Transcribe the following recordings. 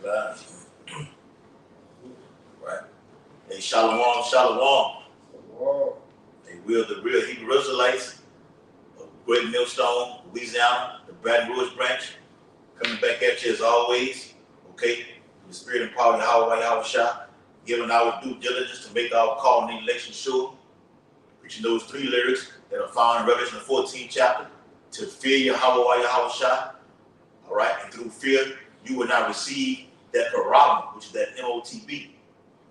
Right. Hey, shalom, shalom. Hey, we're the real Hebrew Israelites of Great Millstone, Louisiana, the Baton Rouge branch, coming back at you as always. Okay, the Spirit and power of Yahweh Shah, giving our due diligence to make our call and election sure. Preaching those 3 lyrics that are found in Revelation the 14th chapter. To fear Yahweh Shah. All right, and through fear, you will not receive that charagma, which is that MOTB.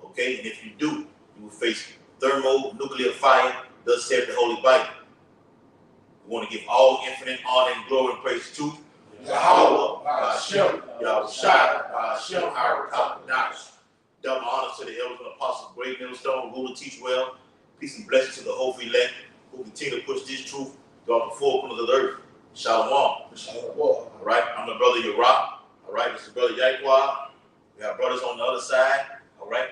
Okay, and if you do, you will face thermonuclear fire, thus saith the Holy Bible. We want to give all infinite honor and glory and praise to Yahweh, Hashem, Yahweh, Hashem, our Kadosh. Double honor to the elders and apostles, Great Millstone, rule and teach well. Peace and blessings to the hopeful elect who continue to push this truth throughout the 4 corners of the earth. Shalom. All right, I'm the brother Yerah. All right, this is brother Yaquad. We have brothers on the other side. All right,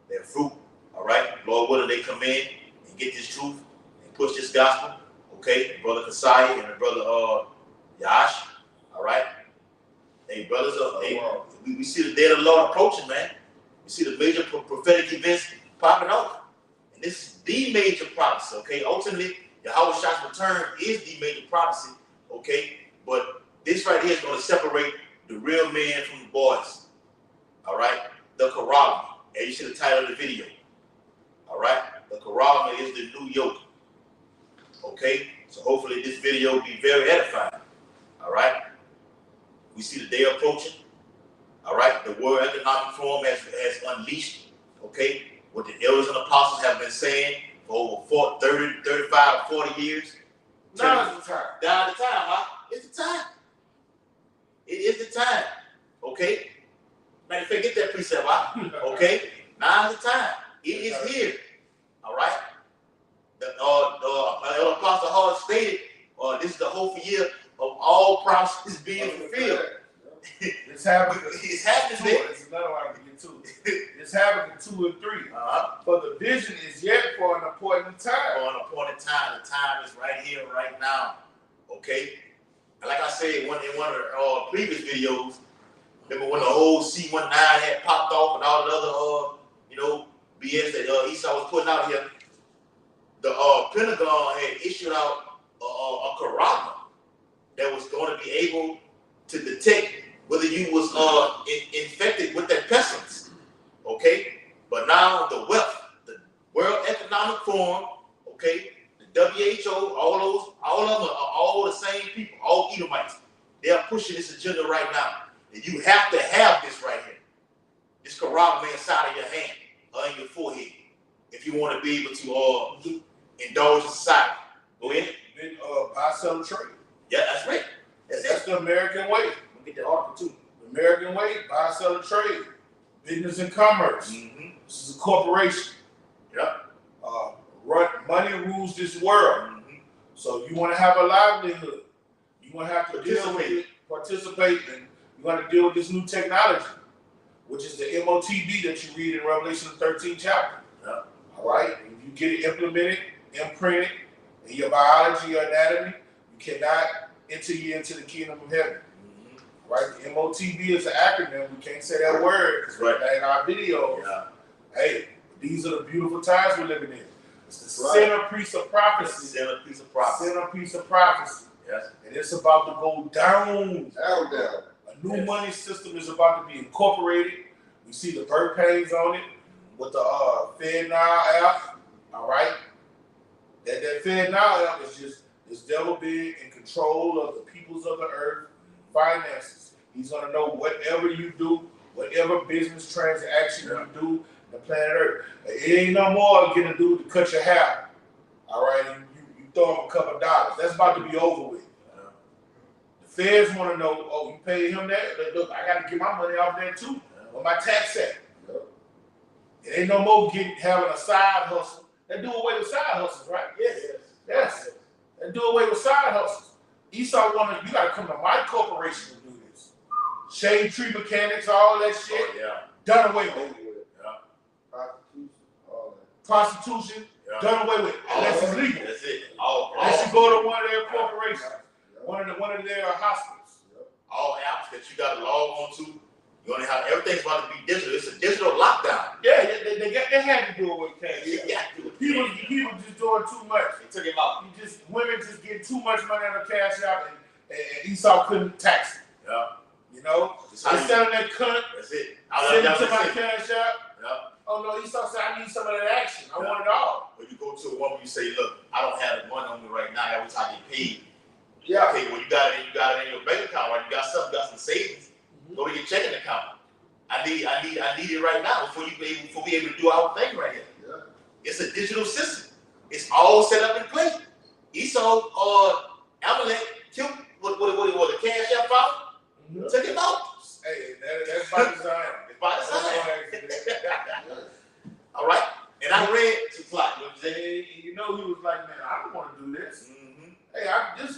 they're fruit. All right, Lord willing, they come in and get this truth and push this gospel. Okay, brother Kasai and the brother Yash. All right, hey brothers, we see the day of the Lord approaching, man. We see the major prophetic events popping out, and this is the major prophecy. Okay, ultimately, Yahweh Shah's return is the major prophecy. Okay, but this right here is going to separate the real man from the boys. All right, the charagma. And you see the title of the video. All right, the charagma is the new yoke. Okay, so hopefully this video will be very edifying. All right, we see the day approaching. All right, the World Economic Forum has unleashed, okay, what the elders and apostles have been saying for over 30, 35, 40 years. Now is the time. Now is the time, huh? It's the time. It is the time. Okay? Matter of fact, get that precept, huh? Okay? Now is the time. It is here. All right? The elder apostle Hall stated, this is the hopeful year of all prophecies being fulfilled. It's happening. It's happening there. It's another one I can get to. It's happening 2 and 3. For the vision is yet for an appointed time. For an appointed time. The time is right here, right now. Okay? And like I said in one of the previous videos, remember when the whole C-19 had popped off and all the other, BS that Esau was putting out here, the Pentagon had issued out a charagma that was going to be able to detect whether you was infected with that pestilence, okay? But now the World Economic Forum, okay, the WHO, all of them are all the same people, all Edomites. They are pushing this agenda right now. And you have to have this right here, this charagma inside of your hand or in your forehead, if you want to be able to indulge in society. Go ahead. Buy, sell, trade. Yeah, that's right. That's the American way. Get that article too. The American way, buy, sell, and trade. Business and commerce. Mm-hmm. This is a corporation. Yep. Money rules this world. Mm-hmm. So you want to have a livelihood. You want to have to deal with it, participate, and you want to deal with this new technology, which is the MOTB that you read in Revelation 13 chapter. Yep. All right? If you get it implemented, imprinted in your biology or anatomy, you cannot enter you into the kingdom of heaven. Mm-hmm. Right? The MOTB is an acronym. We can't say that word. That's right. In our video. Yeah. Hey, these are the beautiful times we're living in. It's the centerpiece of prophecy. Centerpiece of prophecy. Centerpiece of prophecy. Yes. And it's about to go down. Down. A new money system is about to be incorporated. We see the birth pains on it with the FedNow app. All right. That FedNow app is just this devil being in control of the peoples of the earth, finances. He's gonna know whatever you do, whatever business transaction you do on the planet Earth. It ain't no more getting a dude to cut your hair. All right, you throw him a couple of dollars. That's about to be over with. The feds want to know, oh, you paid him that? Look, I got to get my money off there too. Where my tax at? It ain't no more having a side hustle. They do away with side hustles, right? Yes. They do away with side hustles. Esau wanted, you got to come to my corporation to do this. Shade tree mechanics, all that shit. Oh, yeah. Done away with. Yeah. Prostitution, done away with. Unless it's legal. That's it. Unless you go to one of their corporations, one of their hospitals. All apps that you got to log on to, You only have everything's about to be digital. It's a digital lockdown. Yeah, they had to do it with cash. Yeah, People just doing too much. They took him out. Women just getting too much money on the cash out, and Esau couldn't tax it. Yeah. You know, instead of that cunt, that's it. Send it to my cash out. Yeah. Oh no, Esau said I need some of that action. I want it all. When you go to a woman, you say, "Look, I don't have the money on me right now. Every time I get paid." Yeah. Okay, well you got it in your bank account, right? You got some savings. Go to your checking account. I need it right now before we able to do our thing right here. Yeah. It's a digital system. It's all set up in place. Esau Amalek killed what the cash app file. Took him out. Hey, that's by design. It's by design. All right. And I read to plot. You know, he was like, man, I don't want to do this. Hey, this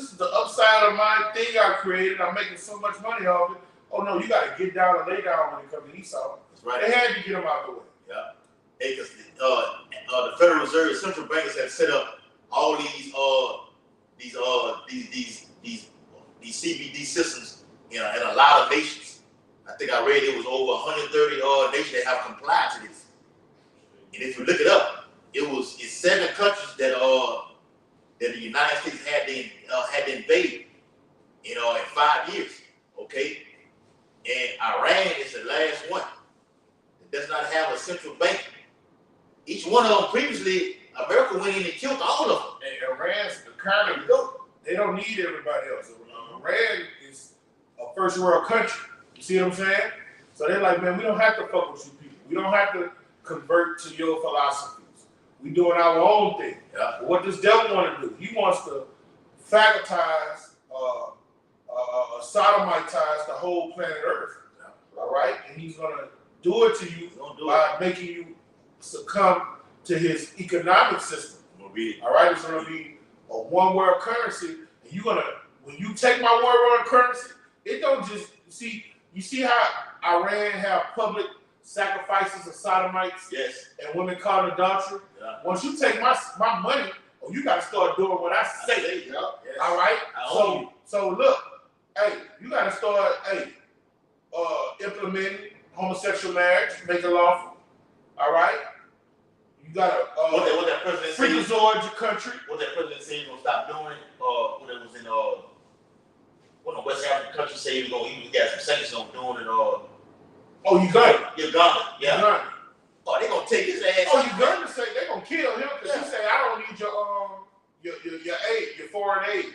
is the upside of my thing I created. I'm making so much money off it. Oh no, you got to get down and lay down when it comes to Esau. That's right. They had to get him out the way. Yeah. Hey, because the Federal Reserve, central bankers have set up all these CBD systems in a lot of nations. I think I read it was over 130 nations that have complied to this. And if you look it up, it's 7 countries that the United States had to invade, in 5 years. Okay, and Iran is the last one that does not have a central bank. Each one of them previously, America went in and killed all of them. And Iran's the kind of they don't need everybody else. Iran is a first world country. You see what I'm saying? So they're like, man, we don't have to fuck with you people. We don't have to convert to your philosophies. We doing our own thing. Yeah. What does devil want to do? He wants to fagotize, sodomitize the whole planet Earth. Yeah. All right? And he's going to do it to you by making you succumb to his economic system. All right? It's going to be a one world currency. And you're going to, when you take my one world currency, it don't just, you see how Iran have public sacrifices of sodomites, yes, and women caught in adultery. Yeah. Once you take my money, you got to start doing what I say. Yes. All right. So look, hey, you got to start implementing homosexual marriage, make it lawful. All right. You got to what that president freakazoid your country. What that president said he gonna stop doing? When it was in what the West African country said he got some sanctions on doing it. Oh, Uganda. Uganda, yeah. Uganda. Oh, they gonna take his ass. Oh, Uganda say they gonna kill him because he say I don't need your aid, your foreign aid.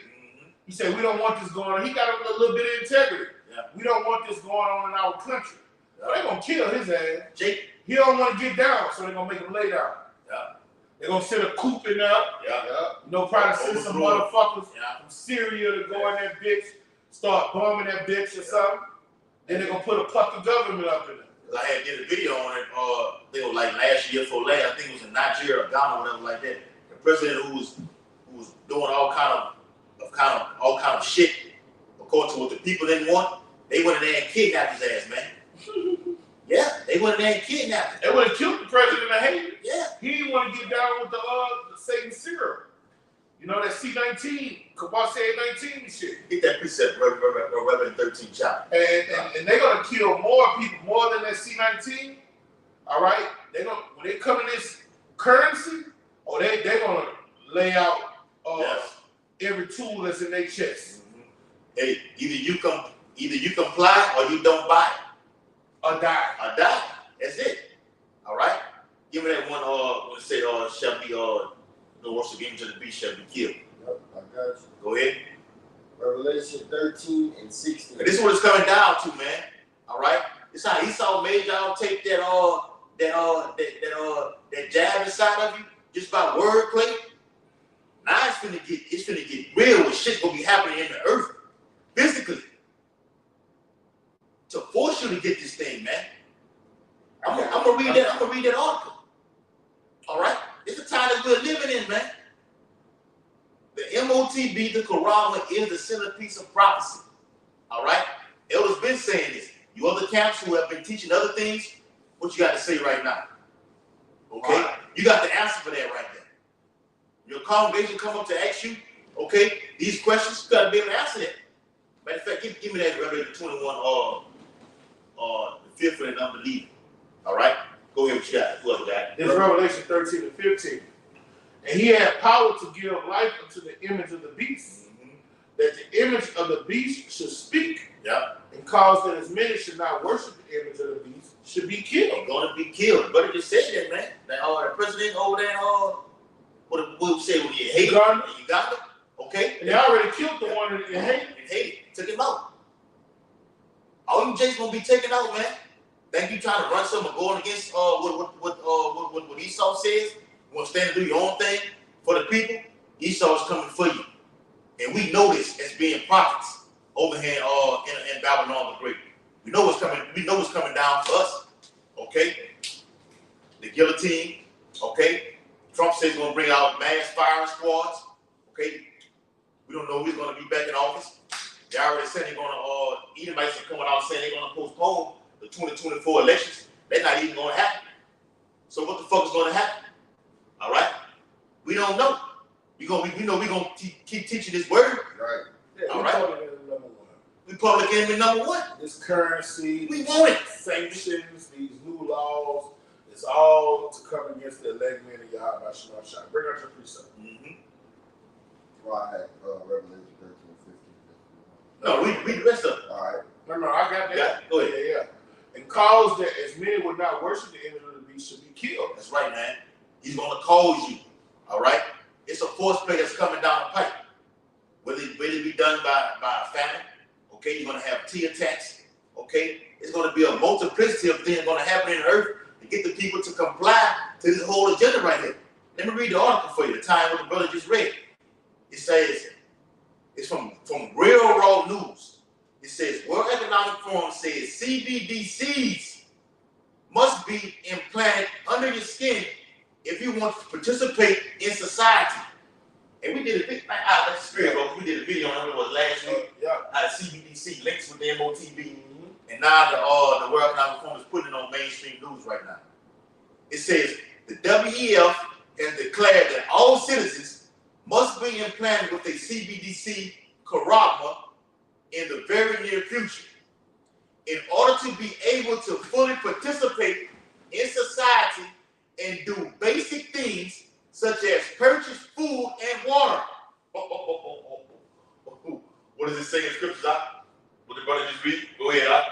He said we don't want this going on. He got a little bit of integrity. Yeah. We don't want this going on in our country. Yeah. So they gonna kill his ass. Jake. He don't want to get down, so they're gonna make him lay down. Yeah. They're gonna set a coup in there. Yeah. Probably send some motherfuckers from Syria to go in that bitch, start bombing that bitch or something. Then they're gonna put a puppet government up in there. I had did a video on it. They were like last year for last. I think it was in Nigeria or Ghana or whatever like that. The president who was doing all kind of shit according to what the people didn't want. They went in there and kidnapped his ass, man. Yeah, they went in there and kidnapped him. They would have killed the president of Haiti. Yeah, he didn't want to get down with the Satan syrup. You know that C-19, Kabase 19 shit. Get that precept, Reverend 13 chapter. And they're gonna kill more people, more than that C-19. All right, when they come in this currency, they're gonna lay out every tool that's in their chest. Hey, either you comply or you don't buy it. Or die. That's it. All right. Give me that one. When it say shall be no worship given to the beast shall be killed. Yep, I got you. Go ahead. Revelation 13 and 16. And this is what it's coming down to, man. All right. It's how Esau made y'all take that jab inside of you just by wordplay. Now it's finna get real with shit gonna be happening in the earth physically to force you to get this thing, man. I'm gonna read that. I'm gonna read that article. All right. It's the time that we're living in, man. The MOTB, the charagma, is the centerpiece of prophecy. All right? Elders been saying this. You other camps who have been teaching other things, what you got to say right now? Okay? Right. You got the answer for that right there. Your congregation come up to ask you, okay, these questions, you got to be able to answer that. Matter of fact, give me that Revelation 21, fearful and unbelieving. All right? Go ahead with you got. Whoever got. This is Revelation 13 and 15. And he had power to give life unto the image of the beast, that the image of the beast should speak, and cause that as many should not worship the image of the beast should be killed. They're going to be killed. But it just said that, man. That the president over there, what we say when you hate Uganda. Uganda, okay? And they already killed the one in Haiti. Took him out. All them Jays gonna be taken out, man. Think you trying to run something going against what Esau says? You want to stand and do your own thing for the people? Esau's coming for you, and we know this as being prophets over here in Babylon the Great. We know what's coming. We know what's coming down for us. Okay, the guillotine. Okay, Trump says he's gonna bring out mass firing squads. Okay, we don't know who's gonna be back in office. They already said they're gonna. Edomites are coming out saying they're gonna postpone the 2024 elections. They're not even gonna happen. So what the fuck is gonna happen? All right, we don't know. We know we're gonna keep teaching this word. Right. Yeah, all right. Number one. We public enemy number one. This currency, we want it. Sanctions, these new laws, it's all to come against the elect men of Yahweh by Shema Shai. Bring out your precept. Well, I had Revelation 13 and 15. No, read the rest of it. All right. No, I got that. Yeah, go ahead. Yeah. And cause that as many would not worship the image of the beast should be killed. That's right, man. He's gonna cause you. All right. It's a force play that's coming down the pipe. Whether it be done by a famine, okay, you're gonna have tea attacks, okay. It's gonna be a multiplicity of things gonna happen in the earth to get the people to comply to this whole agenda right here. Let me read the article for you. The time what the brother just read. It says it's from Real Raw News. It says World Economic Forum says CBDCs must be implanted under your skin if you want to participate in society. And we did a big, that's spirit, bro. We did a video on it was last week. How the CBDC links with the MOTB. And now the World Economic Forum is putting it on mainstream news right now. It says the WEF has declared that all citizens must be implanted with a CBDC charagma in the very near future in order to be able to fully participate in society and do basic things such as purchase food and water. What does it say in scriptures? What the brother just read? Go ahead.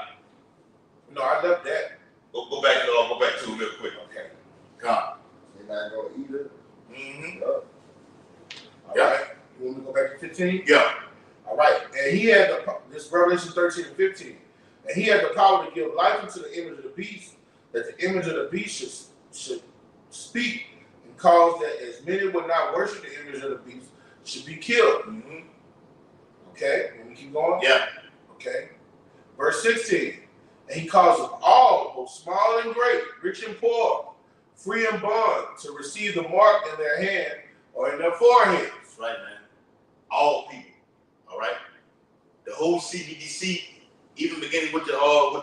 No, I love that. Go back to it real quick. Okay. Come. They're not going to eat it. All right. You want me to go back to 15? Yeah. All right. And he had this Revelation 13 and 15. And he had the power to give life unto the image of the beast, that the image of the beast should speak and cause that as many would not worship the image of the beast should be killed. Okay. Let me keep going. Yeah. Okay. Verse 16. And he causes all, both small and great, rich and poor, free and bond, to receive the mark in their hand or in their foreheads. That's right, man. All people. All right. The whole CBDC, even beginning with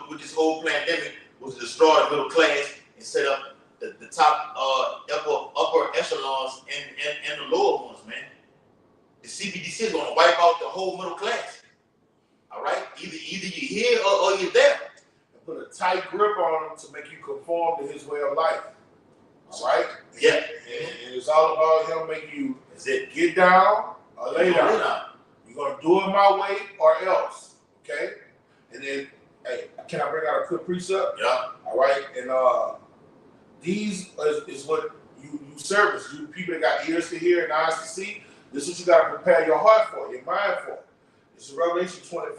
with this whole pandemic, was to destroy the middle class and set up the top upper echelons and the lower ones, man. The CBDC is going to wipe out the whole middle class. All right. Either you're here or you're there. Put a tight grip on him to make you conform to his way of life. All right? Yeah. And it's all about him making you get down or lay down. You're going to do it my way or else. Okay? And then, hey, can I bring out a quick precept? Yeah. All right? And these is what you service. You people that got ears to hear and eyes to see. This is what you got to prepare your heart for, your mind for. This is Revelation 20,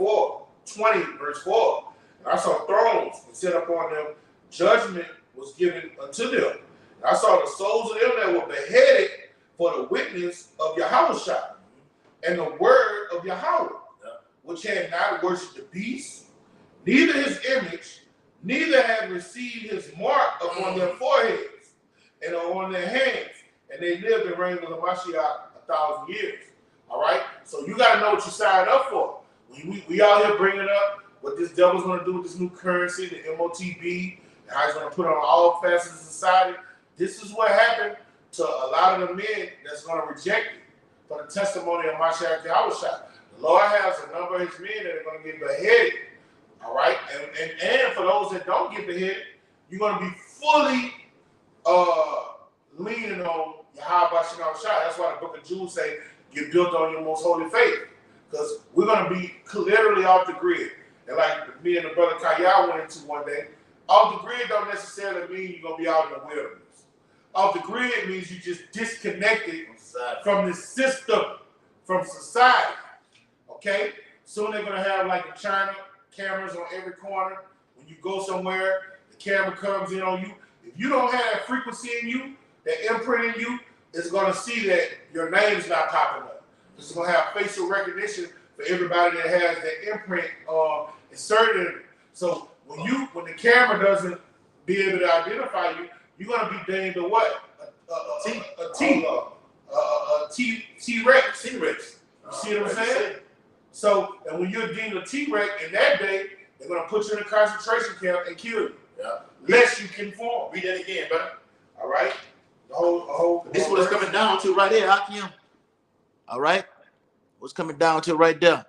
verse 4. I saw thrones and set upon them, judgment was given unto them. And I saw the souls of them that were beheaded for the witness of Yahweh and the word of Yahweh, which had not worshipped the beast, neither his image, neither had received his mark upon their foreheads and on their hands. And they lived and reigned with the Mashiach 1,000 years. All right? So you got to know what you signed up for. We out here bringing up what this devil's going to do with this new currency, the MOTB, and how he's going to put on all facets of society. This is what happened to a lot of the men that's going to reject it for the testimony of Mashiach Yahweh. The Lord has a number of his men that are going to get beheaded All right, and for those that don't get the hit, you're gonna be fully leaning on your how about you know shot. That's why the Book of Jude say get built on your most holy faith, because we're gonna be literally off the grid. And like me and the brother Kaya went into one day, off the grid don't necessarily mean you're gonna be out in the wilderness. Off the grid means you just disconnected from the system, from society. Okay? Soon they're gonna have, like in China, cameras on every corner. When you go somewhere, the camera comes in on you. If you don't have that frequency in you, that imprint in you, it's gonna see that your name's not popping up. It's gonna have facial recognition for everybody that has that imprint inserted in it. So when the camera doesn't be able to identify you, you're gonna be deemed a what? A T-Rex. T-Rex. You see what I'm saying? So, and when you're deemed a T-Rex in that day, they're gonna put you in a concentration camp and kill you. Yeah. Lest you conform. Read that again, brother. All right. This is what it's coming down to right here, Hakim. All right. What's coming down to right there?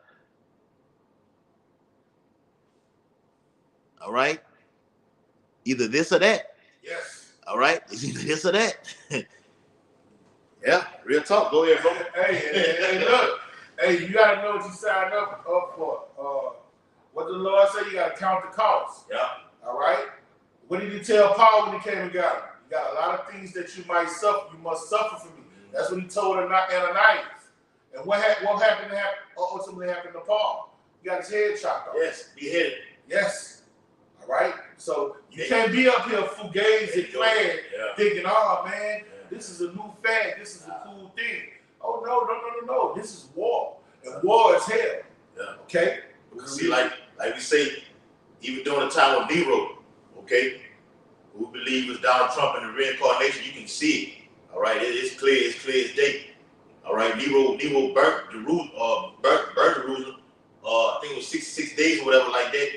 All right. Either this or that. Yes. All right. It's either this or that. Yeah. Real talk. Go ahead, bro. Hey, look. Hey, you gotta know what you signed up for. What the Lord said, you gotta count the cost. Yeah. All right. What did he tell Paul when he came and got him? You got a lot of things that you might suffer. You must suffer for me. That's what he told Ananias. And what ultimately happened to Paul? He got his head chopped off. Yes. Beheaded. Yes. All right. So you can't be up here fugazi playing, thinking, oh man, this is a new fad. This is a cool thing. Oh no. This is war. And war is hell. Yeah. Okay? See, like we say, even during the time of Nero, okay, who believe was Donald Trump and the reincarnation, you can see it. All right, it's clear as day. All right, Nero burnt Jerusalem. I think it was 66 days or whatever like that.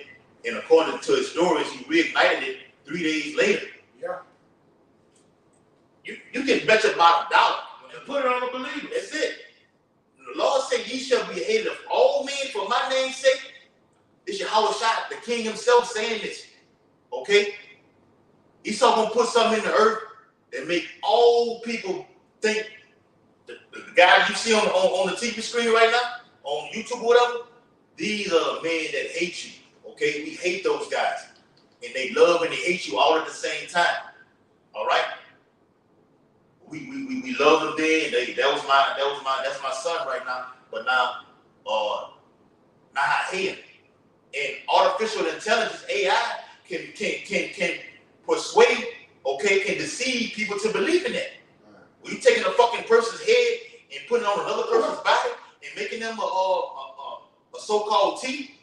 And according to his stories, he reignited it 3 days later. Yeah. You can bet your bottom dollar. Put it on the believers. That's it. The Lord said, ye shall be hated of all men for my name's sake. This is Yahweh Shai, the king himself, saying this. Okay? Esau gonna put something in the earth that make all people think the guys you see on the TV screen right now, on YouTube or whatever, these are men that hate you. Okay? We hate those guys. And they love and they hate you all at the same time. All right? We love them then. That's my son right now. But now I hate him. And artificial intelligence, AI, can persuade, okay, can deceive people to believe in that. When you taking a fucking person's head and putting it on another person's body and making them a so-called T,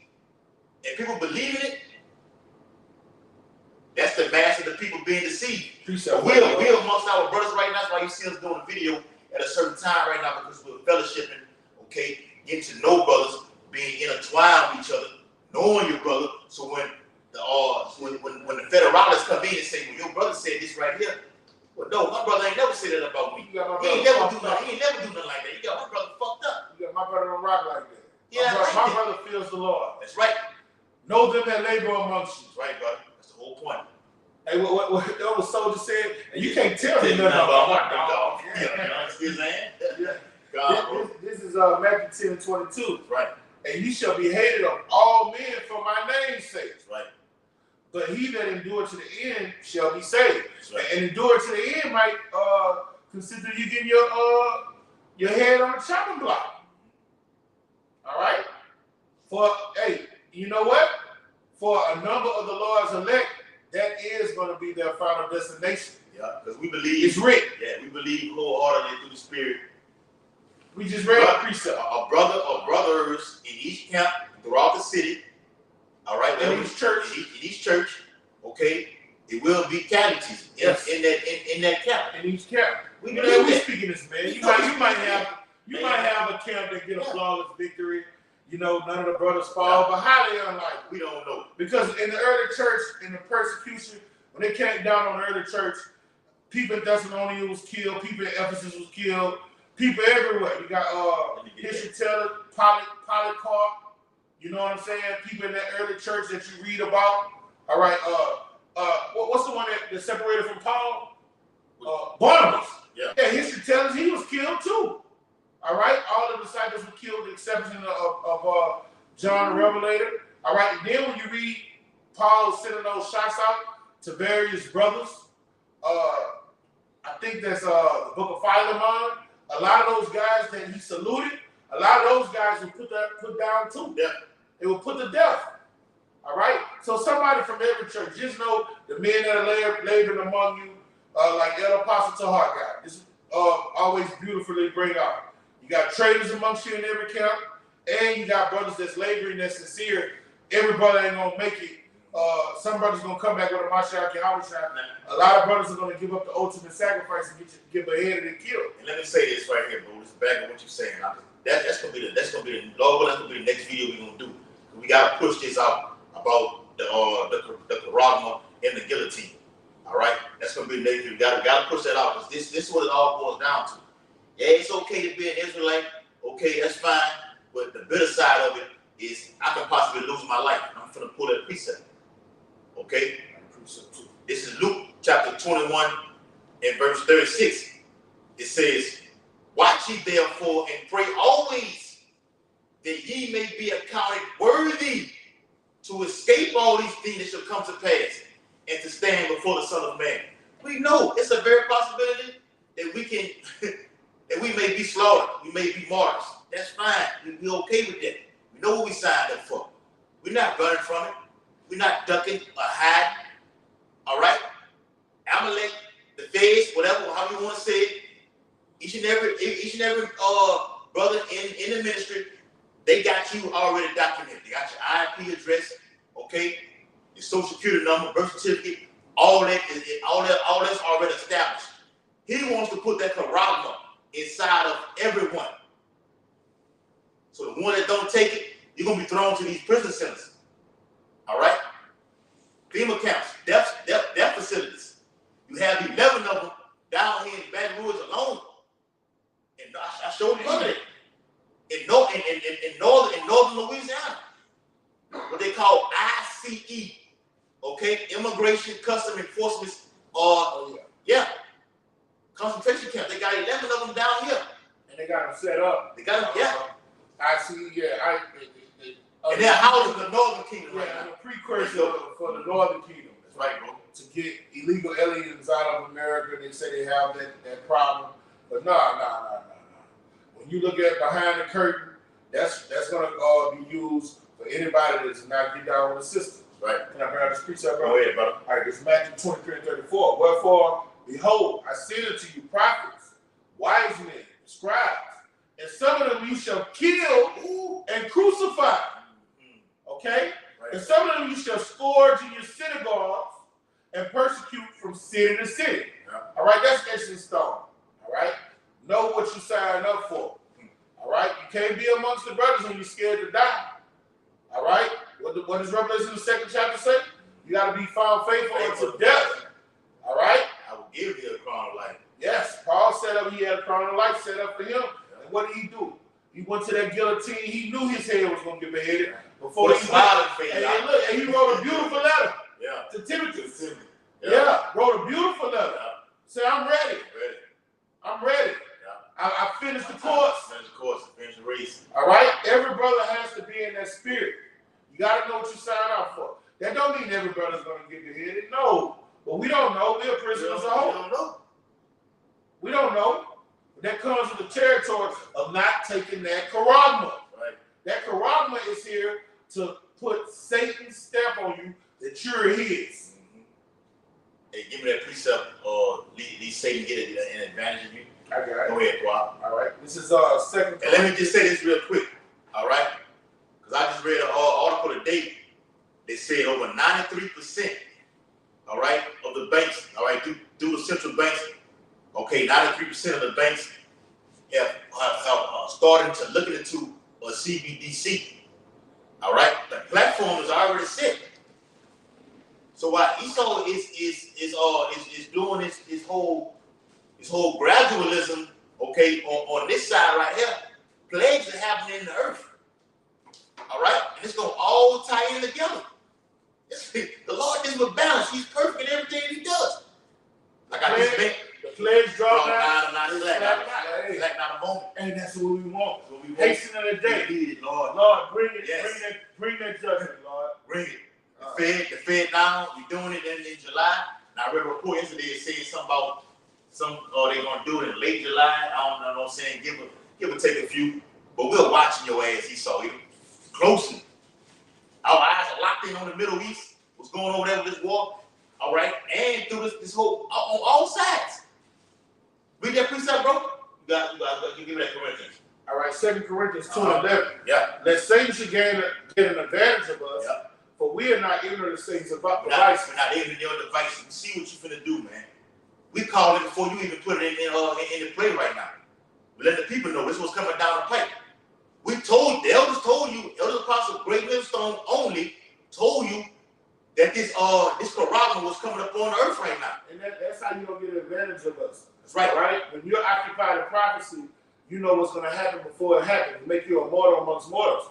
and people believe in it, that's the mass of the people being deceived. We're amongst our brothers right now. That's why you see us doing a video at a certain time right now, because we're fellowshipping, okay, getting to know brothers, being intertwined with each other, knowing your brother. So when the federalists come in and say, well, your brother said this right here. Well, no, my brother ain't never said that about me. He ain't never do nothing like that. You got my brother fucked up. You got my brother don't rock like that. Yeah, my brother feels the Lord. That's right. Know them that labor amongst you. That's right, brother. That's the whole point. Hey, what the soldier said, and you can't tell me nothing about my dog. God, this is Matthew 10:22. Right. And you shall be hated of all men for my name's sake. That's right. But he that endure to the end shall be saved. Right. And endure to the end might consider you getting your head on the chopping block. All right? You know what? For a number of the Lord's elect, that is going to be their final destination. Yeah, because we believe it's written. Yeah, we believe wholeheartedly through the Spirit. We just read the precept. A brother or brothers in each camp throughout the city. All right, in each church. In each church, okay, it will be casualties in that camp. In each camp. We speaking this, man. You might have a camp that get a flawless victory. You know, none of the brothers fall, but highly unlikely. We don't know. Because in the early church, in the persecution, when they came down on the early church, people in Thessalonica was killed, people in Ephesus was killed, people everywhere. You got history teller, Polycarp, You know what I'm saying? People in that early church that you read about. All right. What's the one that separated from Paul? Barnabas. Yeah. Yeah. History tells us he was killed too. All right. All the disciples were killed, with the exception of John the Revelator. All right. And then when you read Paul sending those shots out to various brothers, I think that's the book of Philemon. A lot of those guys that he saluted, a lot of those guys were put down too. Yeah. They were put to death. All right. So somebody from every church, just know the men that are laboring among you, like El Apostle Tahar guy. This always beautifully bring out. You got traitors amongst you in every camp, and you got brothers that's laboring, that's sincere. Every brother ain't gonna make it. Some brothers gonna come back with a Mashiach Yahushua. A lot of brothers are gonna give up the ultimate sacrifice and get beheaded and killed. And let me say this right here, bro. This is back on what you're saying. That's gonna be the Lord, that's gonna be the next video we're gonna do. We gotta push this out about the charagma and the guillotine. All right, that's gonna be the next video. We gotta push that out because this is what it all boils down to. Yeah, it's okay to be an Israelite. Okay, that's fine. But the bitter side of it is I can possibly lose my life. I'm gonna pull that precept. Okay? This is Luke chapter 21 and verse 36. It says, watch ye therefore and pray always that ye may be accounted worthy to escape all these things that shall come to pass and to stand before the Son of Man. We know it's a very possibility that we can, that we may be slaughtered, we may be martyrs. That's fine. We're okay with that. We know what we signed up for. We're not running from it. We're not ducking or hiding. All right? Amalek, the feds, whatever, however you want to say it, each and every brother in the ministry, they got you already documented. They got your IP address, okay? Your social security number, birth certificate, all that's already established. He wants to put that charagma inside of everyone. So the one that don't take it, you're gonna be thrown to these prison centers. All right? FEMA camps, death facilities. You have 11 of them down here in Baton Rouge alone. And I showed you one of them. In northern Louisiana. What they call ICE. Okay? Immigration Custom Enforcement concentration camp. They got 11 of them down here. And they got them set up. They got them, yeah. I see, yeah. And they're housed in the Northern Kingdom right now. The precursor for the Northern Kingdom. That's right, bro. To get illegal aliens out of America, they say they have that problem. But nah. When you look at behind the curtain, that's gonna be used for anybody that does not get down with the system. Right. Can I bring out this precept, bro? Go ahead, brother. All right, this is Matthew 23 and 34. Wherefore, behold, I send unto you prophets, wise men, scribes, and some of them you shall kill and crucify. Okay? Right. And some of them you shall scourge in your synagogues and persecute from city to city. Yeah. All right? That's etched in stone. All right? Know what you signed up for. All right? You can't be amongst the brothers when you're scared to die. All right? What does Revelation the 2nd chapter say? You got to be found faithful unto death. All right? I will give you a crown of life. Yes. Paul set up, he had a crown of life set up for him. Yeah. And what did he do? He went to that guillotine. He knew his head was going to get beheaded. Before he smiling face. And he wrote a beautiful letter to Timothy. Yeah. Wrote a beautiful letter. Say, I'm ready. I'm ready. I finished the course. Finish the race. All right? Every brother has to be in that spirit. You got to know what you signed up for. That don't mean every brother's going to get beheaded. No. But we don't know. We're prisoners of hope. We don't know. That comes with the territory of not taking that charagma. Right. That charagma is here to put Satan's stamp on you that you're his. Mm-hmm. Hey, give me that precept or leave Satan get an advantage of you. I got it. Go ahead, bro. All right. This is second. And let me just say this real quick. All right. Because I just read an article today. They said over 93%, all right, of the banks, all right, due to central banks, okay, 93% of the banks have started to look into a CBDC. All right, the platform is already set. So while Esau is doing his whole gradualism, okay, on this side right here, plagues are happening in the earth. All right? And it's going to all tie in together. The Lord is with balance. He's perfect in everything he does. I got this big. The pledge draw now. Not slack, not a moment. And that's what we want. What we want. Hasten of the day. We need it, Lord. Lord, bring it. Yes. Bring that judgment, Lord. Bring it. The Fed now, we're doing it in July. And I read a report yesterday saying something about they're gonna do it in late July. I don't know what I'm saying. Give or take a few. But we're watching your ass, Esau, closely. Our eyes are locked in on the Middle East. What's going over there with this war? All right, and through this whole on all sides. Read that precept, bro. You got give me that Corinthians. All right, 2 Corinthians 2:11. Yeah. That Satan should get an advantage of us, for we are not ignorant of Satan's devices. We're not ignorant of your devices. We see what you're finna do, man. We called it before you even put it in the play right now. We let the people know this was coming down the pipe. The elders told you, Elder Apostle Great Millstone only told you that this charagma was coming up on the earth right now. And that's how you're going to get an advantage of us. That's right. Right? When you're occupied in prophecy, you know what's going to happen before it happens. Make you a mortal amongst mortals.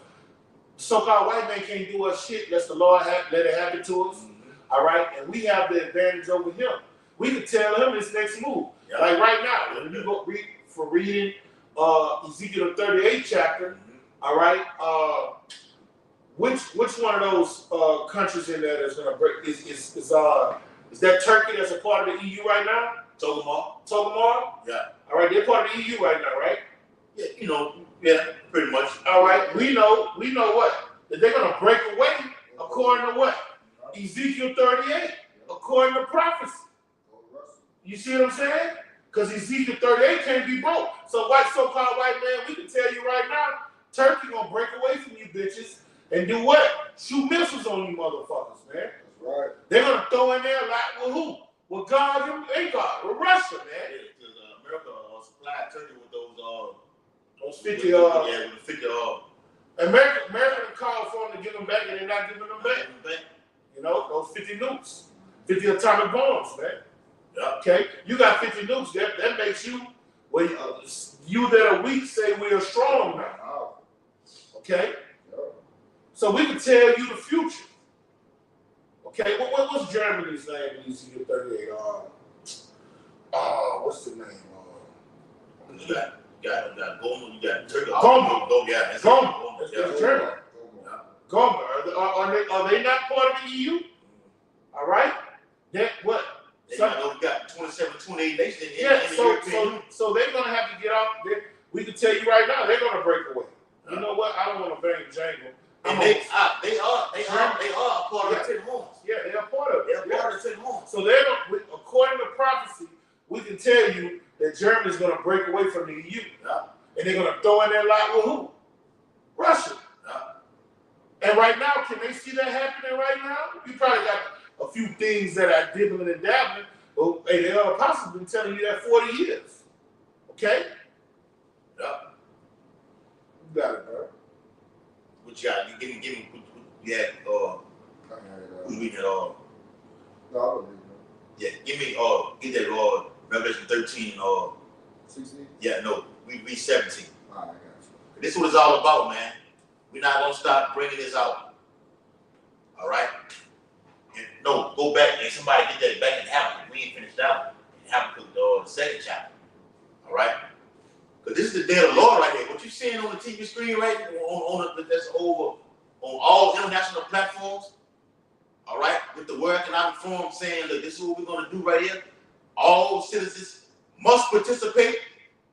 The so-called white man can't do us shit unless the Lord let it happen to us. Mm-hmm. All right? And we have the advantage over him. We can tell him his next move. Yep. Like right now, when you go reading Ezekiel 38 chapter, all right, which one of those countries in there is going to break? Is that Turkey that's a part of the EU right now? Togomar? Yeah. All right, they're part of the EU right now, right? Yeah, pretty much. All right, we know what? That they're going to break away according to what? Ezekiel 38, according to prophecy. You see what I'm saying? Because Ezekiel 38 can't be broke. So so-called white man, we can tell you right now, Turkey gonna break away from you bitches and do what? Shoot missiles on you motherfuckers, man. That's right. They're gonna throw in there like, with who? With God and God, with Russia, man. Yeah, because America supplied Turkey with those 50 with the 50 America called for them to give them back and they're not giving them back. You know, those 50 nukes, 50 atomic bombs, man. Yeah. Okay, you got 50 nukes. That makes you, you that are weak say we are strong now. Okay, so we can tell you the future. Okay, what's Germany's name in Ezekiel 38? What's the name? You got Gomer, you got Turkey. Gomer. That's Germany. Gomer. Are they not part of the EU? All right. That what? We got 27, 28 nations in the European Union. So they're gonna have to get off. We can tell you right now, they're gonna break away. You know what? I don't want to bang jangle. And they are a part of the 10 horns. Yeah, they are part of it. They're part of the 10 horns. So according to prophecy, we can tell you that Germany's gonna break away from the EU. Yeah. And they're gonna throw in their lot with who? Russia. Yeah. And right now, can they see that happening right now? You probably got a few things that are dibbling and dabbling. Well, hey, the other apostles been telling you that 40 years. Okay? Yeah. You got it, bro. What you got? You give me you had who's reading it all? No, I don't read Yeah, give me get that Revelation 13 16? Yeah, no, we read 17. All right, I got you. This is what it's all about, man. We're not gonna stop bringing this out. All right? And no, go back and somebody get that back in Habakkuk. We ain't finished out in Habakkuk, the second chapter. All right? Because this is the day of the Lord right here. What you're seeing on the TV screen right that's over on all international platforms. All right, with the World Economic Forum saying, look, this is what we're going to do right here. All citizens must participate.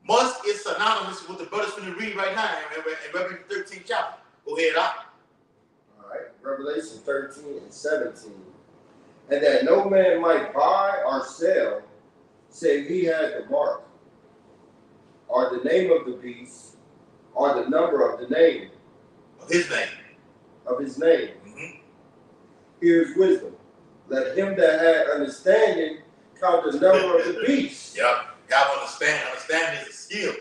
Must is synonymous with what the brother's going to read right now in Revelation 13 chapter. Go ahead, Doc. All right, Revelation 13 and 17. And that no man might buy or sell, save he had the mark, or the name of the beast, or the number of the name. Of his name. Of his name. Mm-hmm. Here's wisdom. Let him that had understanding count the number of the beast. Yep. You have to understand. Understanding is a skill.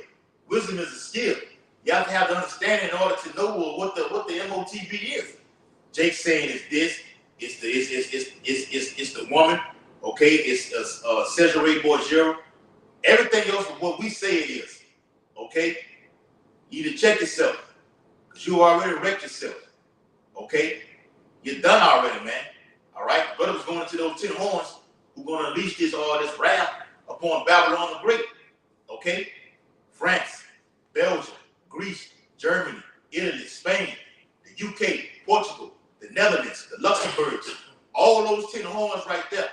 Wisdom is a skill. You have to have the understanding in order to know what the MOTB is. Jake's saying is this. It's the woman. Okay. It's Cesare Borgia. Everything else is what we say it is. Okay. You need to check yourself because you already wrecked yourself. Okay? You're done already, man. All right? Brother was going into those 10 horns who going to unleash this wrath upon Babylon the Great. Okay? France, Belgium, Greece, Germany, Italy, Spain, the UK, Portugal, the Netherlands, the Luxembourgs, all those 10 horns right there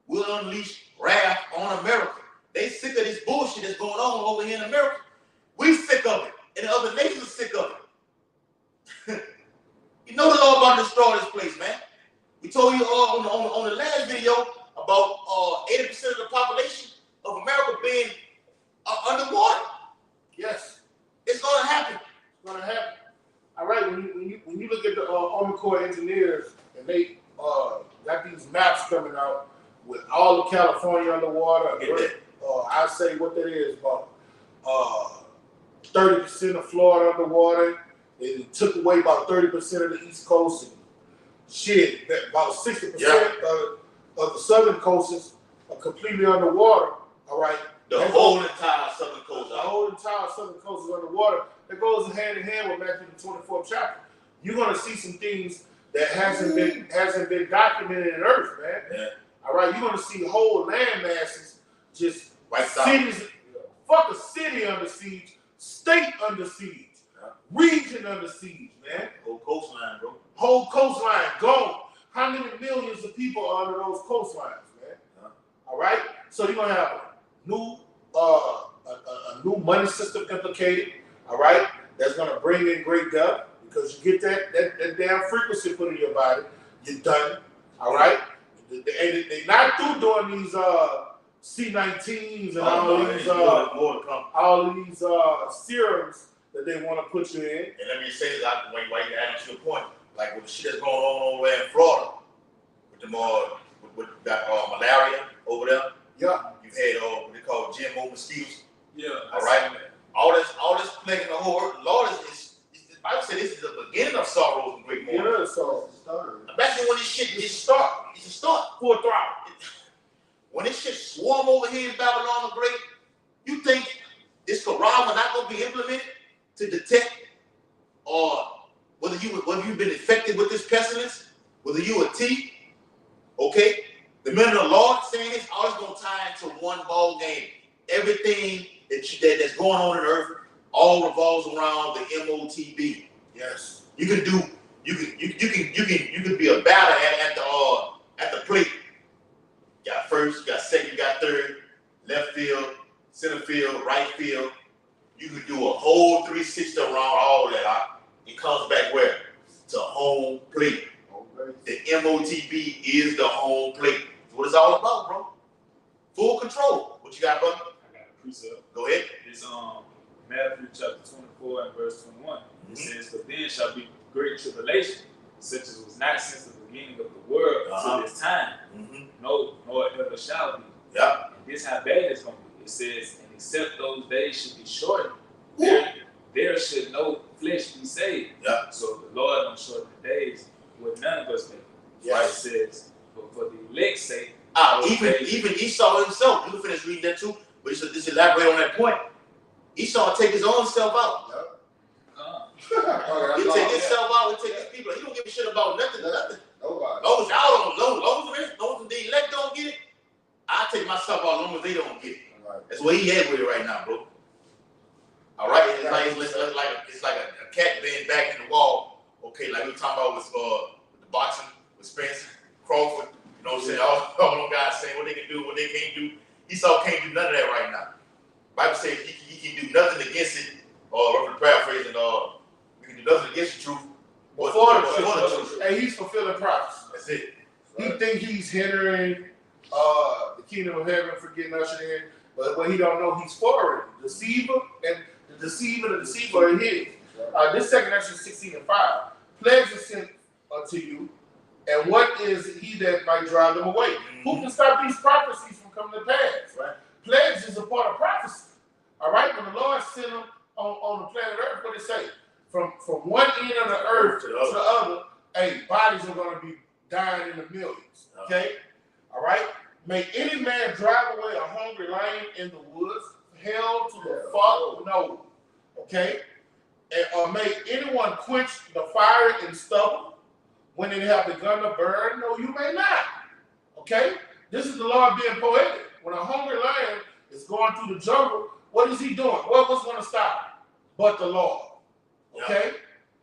will unleash wrath on America. They sick of this bullshit that's going on over here in America. We sick of it, and the other nations are sick of it. You know the Lord about to destroy this place, man. We told you on the last video about 80% of the population of America being underwater. Yes, it's gonna happen. It's gonna happen. All right, when you look at the Army Corps engineers and they got these maps coming out with all of California underwater. I say what that is about 30% of Florida underwater. It took away about 30% of the East Coast. And shit, about 60% of the southern coasts are completely underwater. All right. The whole entire southern coast. The whole entire southern coast is underwater. That goes hand in hand with Matthew the 24th chapter. You're gonna see some things that hasn't been documented in Earth, man. Yeah. All right, you're gonna see whole land masses just wiped out. Cities, fuck a city under siege, state under siege, region under siege, man. Whole coastline, bro. Whole coastline gone. How many millions of people are under those coastlines, man? All right, so you're gonna have a new money system implicated. All right, that's gonna bring in great death because you get that damn frequency put in your body. You're done. All right, they're not through doing these C19s and all these serums that they want to put you in. And let me say this, while you add to your point, like with the shit that's going on over there in Florida, with the with that malaria over there. Yeah. You've had what they call GMO mosquitoes. Yeah. All right. All this plaguing the whole earth. Lord the Bible said this is the beginning of sorrows and great mourning. Yeah, so imagine when this shit just start. It's a start. Full throttle. When this shit swarm over here in Babylon the Great, you think this charagma not gonna be implemented to detect whether you've been infected with this pestilence, whether you a T, okay? The men of the Lord saying this, all it's gonna tie into one ball game. Everything that's going on in earth all revolves around the MOTB. Yes. You can be a batter at the plate. You got first, you got second, you got third, left field, center field, right field. You can do a whole 360 around all that. It comes back where? To home plate. The MOTB is the home plate. That's what it's all about, bro. Full control. What you got, brother? I got a precept. Go ahead. It's Matthew chapter 24 and verse 21. It says, "But then shall be great tribulation, such as was not since the beginning of the world to this time. No, nor ever shall be." Yeah. And this how bad it's gonna be. It says, "And except those days should be shortened, there should no flesh be saved." Yeah. So the Lord don't shorten the days with none of us make. Yes. Right? It says, "But for the elect's sake." Even Esau himself, you can finish reading that too, but just elaborate on that point. Esau take his own self out. He'll take himself out, he'll take his people. He don't give a shit about nothing. Nobody. Long as y'all don't, long as the elect don't get it, I take myself out long as they don't get it. Right. That's where he at with it right now, bro. All right, it's like a cat being back in the wall. Okay, like we were talking about with the boxing with Spence, Crawford. You know what I'm saying? All them guys saying what they can do, what they can't do. Esau can't do none of that right now. Bible says he can do nothing against it, or paraphrasing, we can do nothing against the truth. Before the truth. And he's fulfilling prophecy. That's it. He think he's hindering the kingdom of heaven for getting ushered in, but what he don't know, he's for it. The deceiver are his. This second Exodus 16:5. Plagues are sent unto you, and what is he that might drive them away? Who can stop these prophecies from coming to pass? Right. Plagues is a part of prophecy. All right, when the Lord sent them on the planet Earth, what did it say? From one end of the earth to the other, hey, bodies are going to be dying in the millions. Okay, all right. May any man drive away a hungry lion in the woods, held to the fuck no. Okay, or may anyone quench the fire in stubble, when it have begun to burn? No, you may not. Okay? This is the Lord being poetic. When a hungry lion is going through the jungle, what is he doing? What's going to stop him? But the Lord. Okay?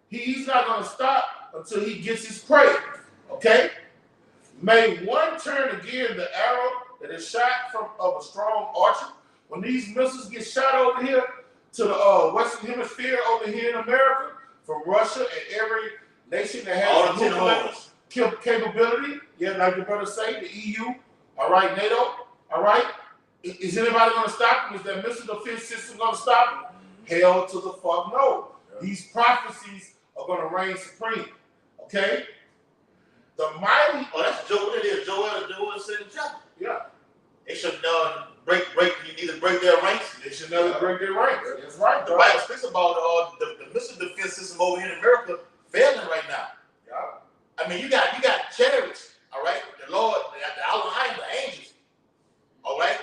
He's not going to stop until he gets his prey. Okay? May one turn again the arrow that is shot from of a strong archer. When these missiles get shot over here to the Western Hemisphere over here in America, from Russia and every nation that has nuclear capability, yeah, like the brother say, the EU, all right, NATO, all right. Is anybody going to stop them? Is that missile defense system going to stop them? Hell to the fuck no. Yeah. These prophecies are going to reign supreme. Okay? The mighty. Oh, that's Joel. It is Joel said in chapter. Yeah. They should break. You need to break their ranks. They should never break their ranks. That's right. The Bible speaks about the missile defense system over here in America failing right now. Yeah. I mean, you got chariots. All right. The Lord, the outline, the angels. All right.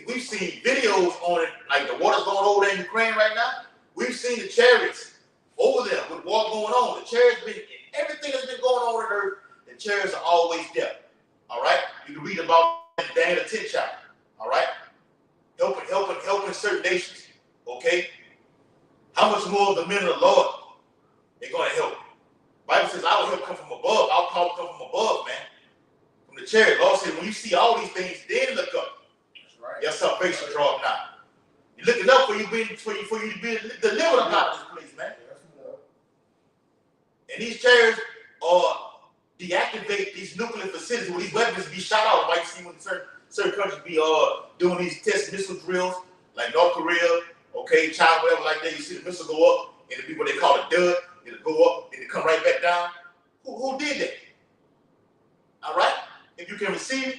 We've seen videos on it, like the water's going over there in Ukraine right now. We've seen the chariots over there with war going on. The chariots everything that's been going on in earth. The chariots are always there. All right. You can read about Daniel 10 chapter. All right. Helping certain nations. Okay. How much more of the men of the Lord they're going to help? The Bible says, "I will help come from above." I'll call come from above, man. From the chariot. The Lord said, when you see all these things, then look up. Right. Your salvation draw up now. You're looking up for you to be delivered up out of this place, man. And these chariots deactivate these nuclear facilities where these weapons be shot out. Like you see when certain countries be doing these test missile drills, like North Korea, okay, China, whatever like that. You see the missile go up, and the people they call it dud, it'll go up and it come right back down. Who did that? All right, if you can receive it.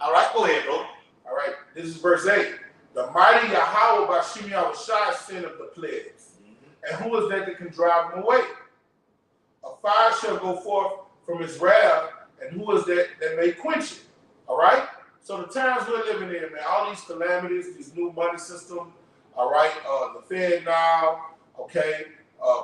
All right, go ahead, bro. All right, this is verse 8. The mighty Yahweh by Shimi Awashai sent of the plagues. And who is that can drive them away? A fire shall go forth from his wrath, and who is that may quench it? All right? So the times we're living in, man, all these calamities, this new money system, all right, the Fed now, okay,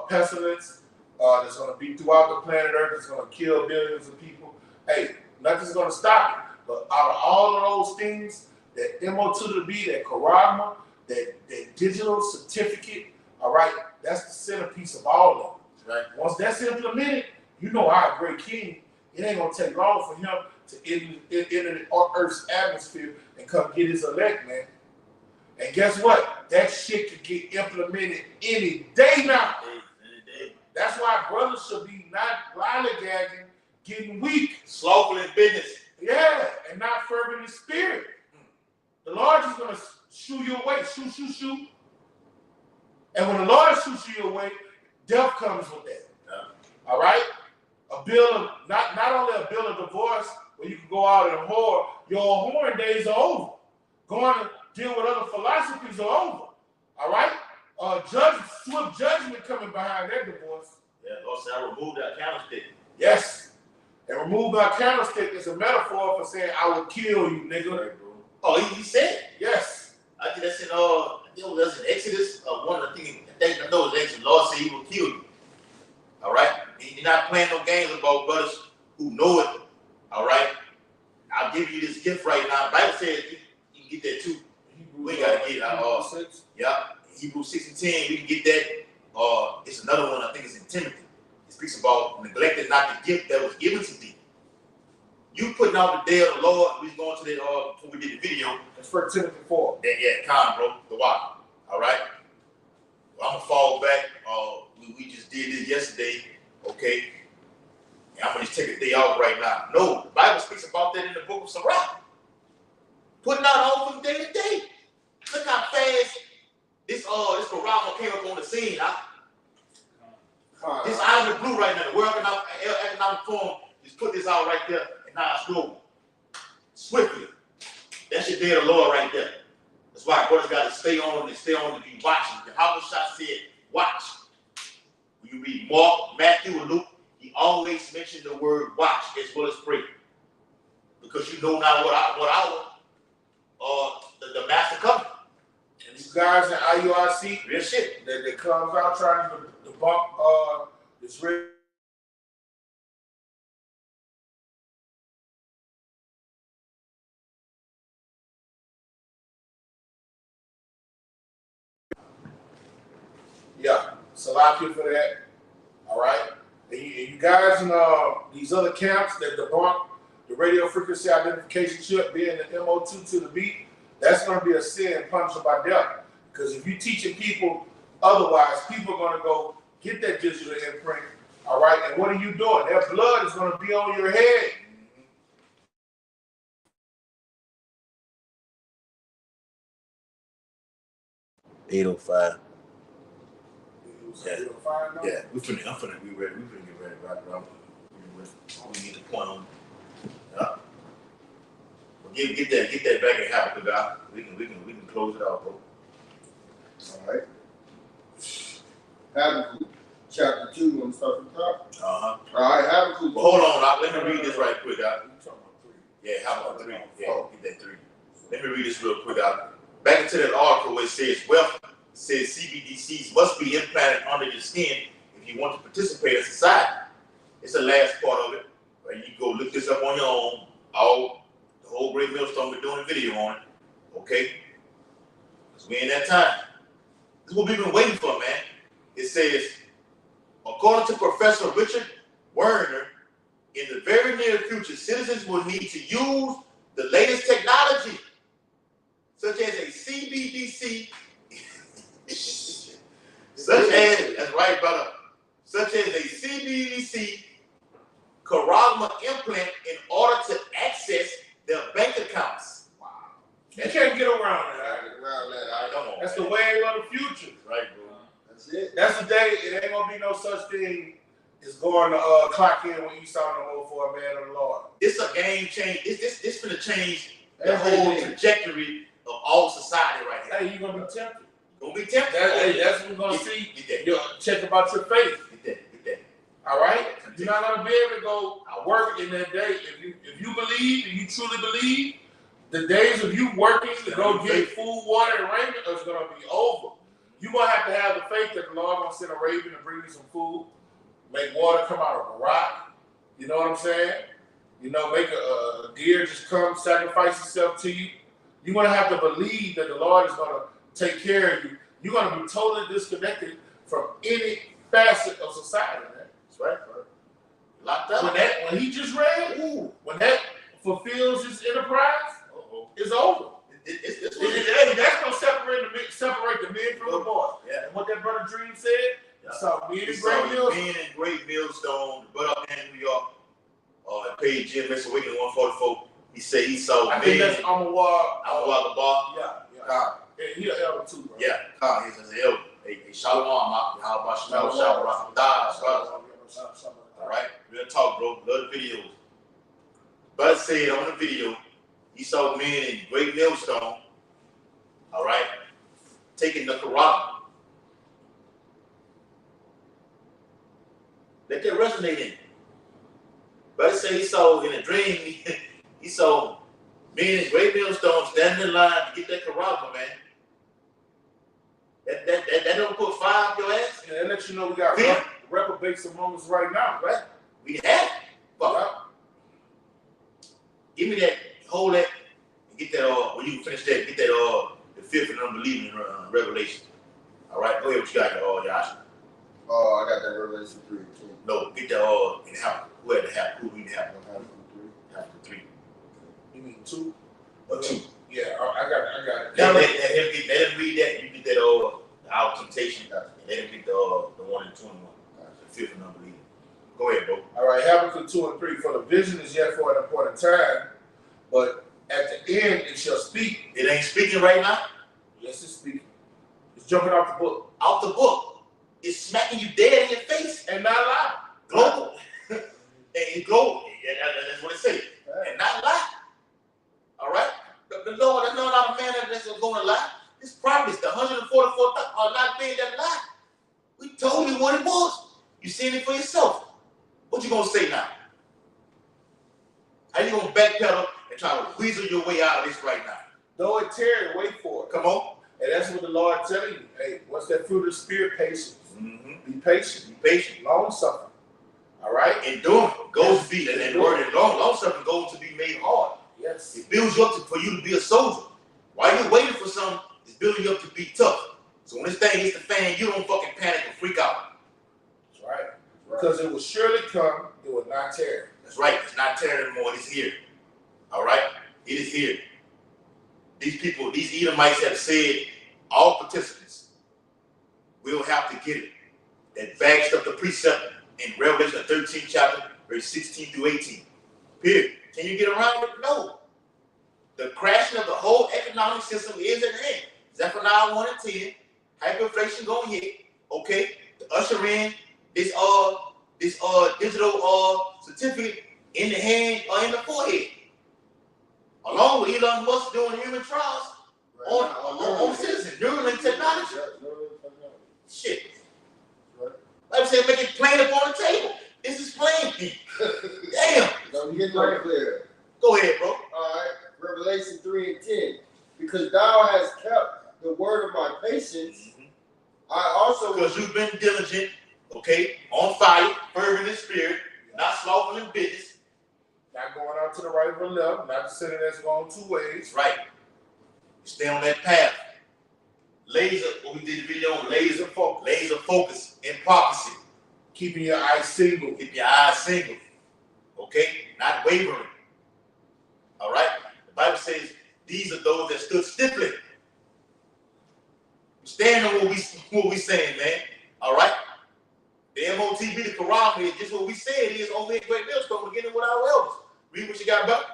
pestilence that's going to be throughout the planet Earth, it's going to kill billions of people. Hey, nothing's going to stop it. But out of all of those things, that MO to the B, that charagma, that digital certificate, all right, that's the centerpiece of all of them. Right. Once that's implemented, you know our great king, it ain't going to take long for him to enter the Earth's atmosphere and come get his elect, man. And guess what? That shit could get implemented any day now. Any day. That's why brothers should be not lollygagging, getting weak. Slothful in business. Yeah, and not fervent in spirit. The Lord is going to shoo you away. Shoo. And when the Lord shoots you away, death comes with that. Yeah. All right? A bill of, not only a bill of divorce where you can go out and whore, your whoring days are over. Going to deal with other philosophies are over. All right? Swift judgment coming behind that divorce. Yeah, Lord said, I removed that candlestick. Yes. And remove my candlestick is a metaphor for saying, I will kill you, nigga. Oh, he said? Yes. I think that's in Exodus. One of the things, I know it's Exodus. The Lord said he will kill you. All right? You're not playing no games about brothers who know it. All right? I'll give you this gift right now. The Bible says you can get that too. We ain't got to get it. Yeah. Hebrews 6 and 10, we can get that. It's another one, I think it's in Timothy. It speaks about neglecting not the gift that was given to thee. You putting out the day of the Lord. We was going to that before we did the video. It's 1 Timothy 4. Con, bro. The water. All right. Well, I'm gonna fall back. We just did this yesterday. Okay. And I'm gonna just take a day off right now. No, the Bible speaks about that in the book of Sirach. Putting out all from day to day. Look how fast this Corral came up on the scene. This out of the blue right now. The World Economic Forum just put this out right there. Now it's global. Swiftly. That's your day of the Lord right there. That's why brothers got to stay on and be watching. The Habashah said, watch. When you read Mark, Matthew, and Luke, he always mentioned the word watch as well as pray. Because you know now what hour the master coming. And these guys in IUIC, real shit. That comes out trying to debunk this lock you for that. All right? And you guys in these other camps that debunk the radio frequency identification chip being the MO2 to the beat, that's going to be a sin punishable by death. Because if you're teaching people otherwise, people are going to go get that digital imprint. All right? And what are you doing? Their blood is going to be on your head. 8:05. Yeah. Yeah, I'm finna be ready. We finna get ready right now. We get the point on. Yeah. Well, get that back in Habakkuk, guy. We can close it out, bro. All right. Habakkuk chapter 2, you want to start from the top? Uh-huh. All right, Habakkuk. Well, hold on, Doc. Let me read this right quick, Doc. Yeah, Habakkuk 3. Yeah, get that 3. Let me read this real quick, Doc. Back into that article where it says, says CBDCs must be implanted under your skin if you want to participate in society. It's the last part of it. Right? You go look this up on your own. The whole Great Millstone, we're doing a video on it. Okay? Because we're in that time. This is what we've been waiting for, man. It says, according to Professor Richard Werner, in the very near future, citizens will need to use the latest technology, such as a CBDC, that's right, brother, such as a CBDC charagma implant in order to access their bank accounts. Wow. You can't get around that. Come on, that's man. the way of the future. Right, bro. That's it. That's the day. It ain't gonna be no such thing as going to clock in when you saw no more for a man of the Lord. It's a game change. It's gonna change the whole trajectory of all society right here. Hey, you gonna be tempted. Gonna be tempted. That's what we're gonna see. Check about your faith. Get that. All right, you're not gonna be able to go work in that day if you believe and you truly believe. The days of you working to go get food, water, and raiment is gonna be over. You're gonna have the faith that the Lord gonna send a raven to bring you some food, make water come out of a rock. You know what I'm saying? You know, make a deer just come sacrifice itself to you. You're gonna have to believe that the Lord is gonna take care of you. You're gonna be totally disconnected from any facet of society, man. That's right, bro. Locked up. When he just read, when that fulfills his enterprise, it's over. That's gonna separate the men from the boys. Yeah. And what that brother Dream said, so me and Great Millstone, the brother up in New York, paid Jim Mr. Wicked 144. He said he saw I think that's Amawar the bar. Yeah. And he an elder too, bro. Yeah, he's an elder. Hey, Shalom, how about Shalom? All right, real talk, bro. Love the videos. Bud said on the video, he saw men in Great Millstone, all right, taking the charagma. Let that resonate in. Bud said he saw in a dream, he saw men in Great Millstone standing in line to get that charagma, man. That don't put fire up your ass. Yeah, that lets you know we got reprobates among us right now. Right? We have. Fuck. Give me that, hold that, and get that, when you finish that, get that, the fifth and unbelieving in Revelation. All right? Go ahead, what you got, Josh? Oh, I got that Revelation 3. No, get that, in the house. Who had the house? Who in the house? House 3. You mean 2? Or 2? Yeah, I got it. Let him read that, you get that, our temptation, and let him get the one in 21. The fifth and unbelieving. Go ahead, bro. All right, Habakkuk 2 and 3. For the vision is yet for an important time, but at the end it shall speak. It ain't speaking right now? Yes, it's speaking. It's jumping off the book. Out the book. It's smacking you dead in your face. And not lie. Global. And global. Yeah, that's what it says. And not lie. All right? The Lord, there's not a man that's going to lie. This prophet, the 144 are not being that lie. We told you what it was. You seen it for yourself. What you gonna say now? How you gonna backpedal and try to weasel your way out of this right now? Though it tarry, wait for it. Come on. And that's what the Lord telling you. Hey, what's that fruit of the spirit? Patience. Mm-hmm. Be patient. Be patient. Long suffering. All right? Enduring goes to be, and that word is long suffering goes to be made hard. Yes. It builds you up for you to be a soldier. While you're waiting for something, it's building you up to be tough. So when this thing hits the fan, you don't fucking panic and freak out. Because it will surely come, it will not tarry. That's right. It's not tearing anymore. It's here. All right? It is here. These people, these Edomites have said, all participants will have to get it. That backs up the precept in Revelation 13 chapter, verse 16 through 18. Period. Can you get around it? No. The crashing of the whole economic system is at hand. Zephaniah 1 and 10. Hyperinflation gonna hit. Okay? To usher in this digital certificate in the hand or in the forehead. Along with Elon Musk doing human trials on citizens, Neuralink technology. Shit. Like I said, make it plain up on the table. This is plain. Damn. So we get right clear. Go ahead, bro. All right. Revelation 3 and 10. Because thou hast kept the word of my patience, I also. Because you've been diligent, okay, on fire, fervent in spirit, not slothful in business. Not going out to the right or left, not the sinner that's going two ways. That's right. You stay on that path. Laser, what we did the video on, laser focus in prophecy. Keeping your eyes single. Keep your eyes single. Okay? Not wavering. All right? The Bible says these are those that stood stiffly. Stand on what we saying, man. All right? The MOTB, the Quran is just what we said it is over here at Great Millstone, beginning with our elders. Read what you got about.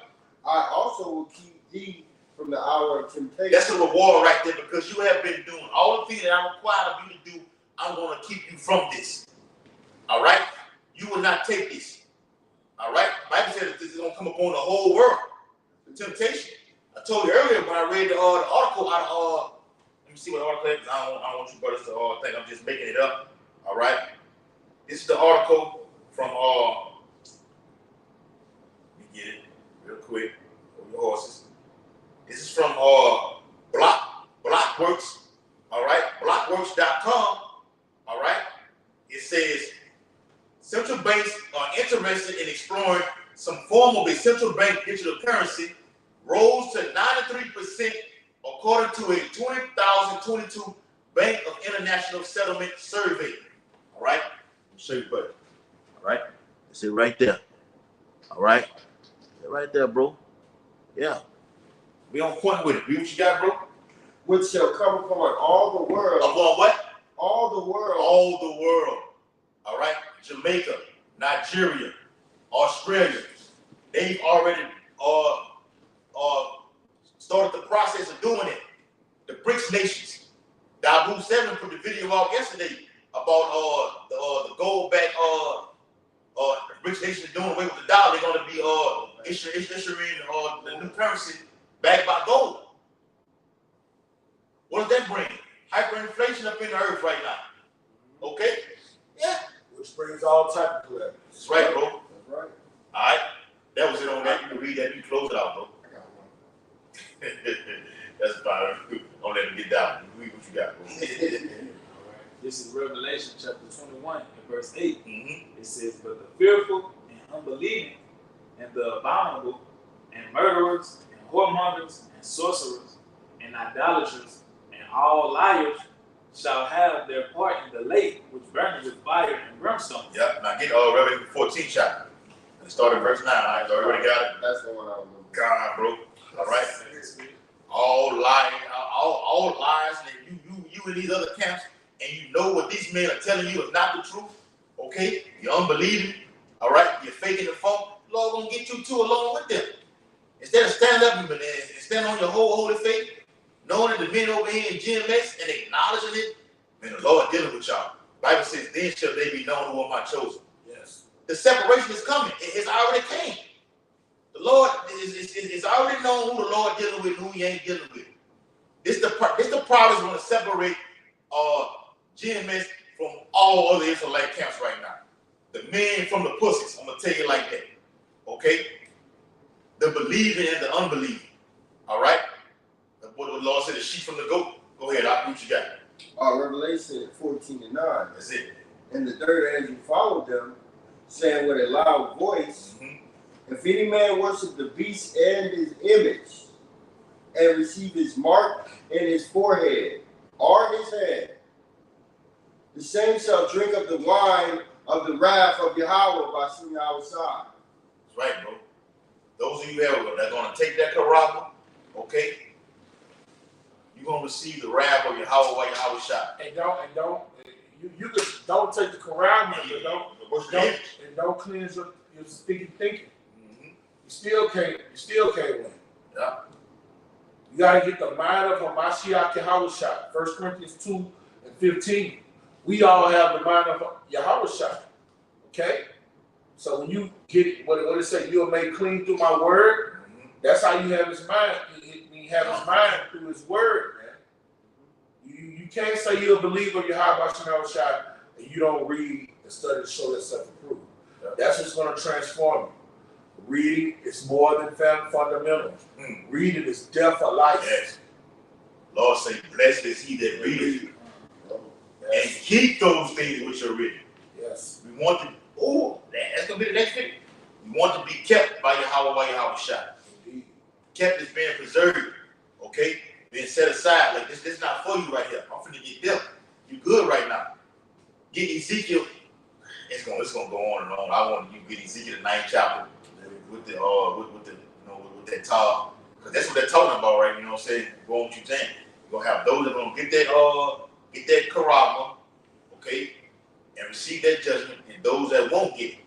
I also will keep thee from the hour of temptation. That's a reward right there because you have been doing all the things that I require of you to do. I'm going to keep you from this. All right? You will not take this. All right? The Bible said that this is going to come upon the whole world. The temptation. I told you earlier when I read the article out of, let me see what article it is. I don't want you brothers to think I'm just making it up. All right? This is the article from, let me get it real quick for your horses. This is from Blockworks, all right? Blockworks.com, all right? It says, central banks are interested in exploring some form of a central bank digital currency, rose to 93% according to a 2022 Bank of International Settlement survey, all right? Show you, buddy. All right? That's it right there. All right? Right there, bro. Yeah. We on point with it. Read what you got, bro. Which shall come upon all the world. Upon what? All the world. All the world. All right? Jamaica, Nigeria, Australia. They've already started the process of doing it. The BRICS nations. Dabu 7 put the video out yesterday about the gold back the BRICS nations doing away with the dollar. They're going to be issuing the new currency backed by gold. What does that bring? Hyperinflation up in the earth right now. Okay? Yeah. Which brings all type of calamity. That's right, bro. That's right. All right. That was it on that. You can read that. You can close it out, bro. I got one. That's fine. Don't let me get down. Read what you got, bro. This is Revelation chapter 21 and verse 8. Mm-hmm. It says, but the fearful and unbelieving and the abominable and murderers and whoremongers and sorcerers and idolaters and all liars shall have their part in the lake which burneth with fire and brimstone. Yep. Now get Revelation 14 chapter. Let's start at verse 9. All right. So everybody got it? That's the one I remember. God, bro. All right. All lying, all lies, and you in these other camps, and you know what these men are telling you is not the truth. Okay, you're unbelieving. All right, you're faking the phone. The Lord gonna get you too along with them. Instead of standing up and stand on your whole holy faith, knowing that the men over here in GMS and acknowledging it, man, the Lord dealing with y'all. Bible says, then shall they be known who are my chosen. Yes. The separation is coming. It's already came. The Lord is already known who the Lord dealing with and who he ain't dealing with. This the problem is going to separate GMS from all other Israelite camps right now. The men from the pussies, I'm going to tell you like that. Okay? The believing and the unbelieving. All right? What the Lord said, the sheep from the goat. Go ahead, I'll do what you got. Revelation 14 and 9. That's it. And the third angel followed them, saying with a loud voice, if any man worship the beast and his image, and receive his mark in his forehead or his hand, the same shall drink of the wine of the wrath of Yahweh by Shimon Yahweh. That's right, bro. Those of you that are going to take that charagma, okay, you're going to receive the wrath of Yahweh while Yahweh shot. And you just don't take the charagma, and don't cleanse your sticky thinking. Mm-hmm. You still can't win. Yeah. You gotta get the mind of Hamashiach Yahushua. 1 Corinthians 2:15. We all have the mind of Yahushua. Okay? So when you get it, what it say, you are made clean through my word. Mm-hmm. That's how you have his mind. You have his mind through his word, man. You can't say you're a believer of Yahushua and you don't read and study to show yourself approved. Yeah. That's what's going to transform you. Reading is more than fundamentals. Reading is death or life. Yes. Lord say, blessed is he that readeth Yes. and keep those things which are written. Yes. We want to, that's going to be the next thing. We want to be kept by Yahweh shot. Indeed. Kept is being preserved, okay? Being set aside. Like this not for you right here. I'm finna get them. You good right now. Get Ezekiel. It's gonna go on and on. I want you to get Ezekiel the 9th chapter with the with that tall, because that's what they're talking about, right? You know what I'm saying? Go on what you saying. You're gonna have those that are gonna get that charagma, okay, and receive that judgment, and those that won't get it.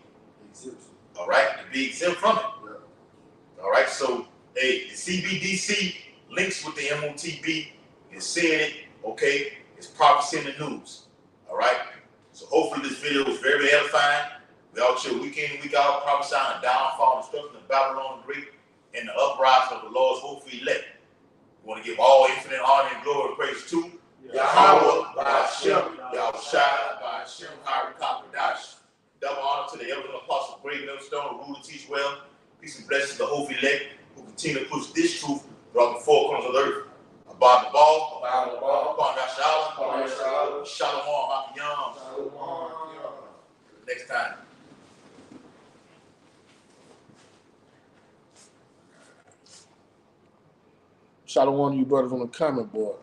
All right, to be exempt from it. Yeah. All right, so hey, the CBDC links with the MOTB is seeing it, okay? It's prophecy in the news. All right. So hopefully this video is very edifying. We out here week in and week out prophesying the downfall and destruction of Babylon the Great and the uprising of the Lord's hopeful elect. We want to give all infinite honor and glory and praise to Yahweh, by Hashem, Yahushua, by Hashem, Harikapadash. Double honor to the elders and apostles, great millstone, who rule and teach well. Peace and blessings to the hopeful elect who continue to push this truth throughout the four corners of the earth. About the ball, upon Shalom, Hakiyam. Next time. Shalom to you brothers on the comment board.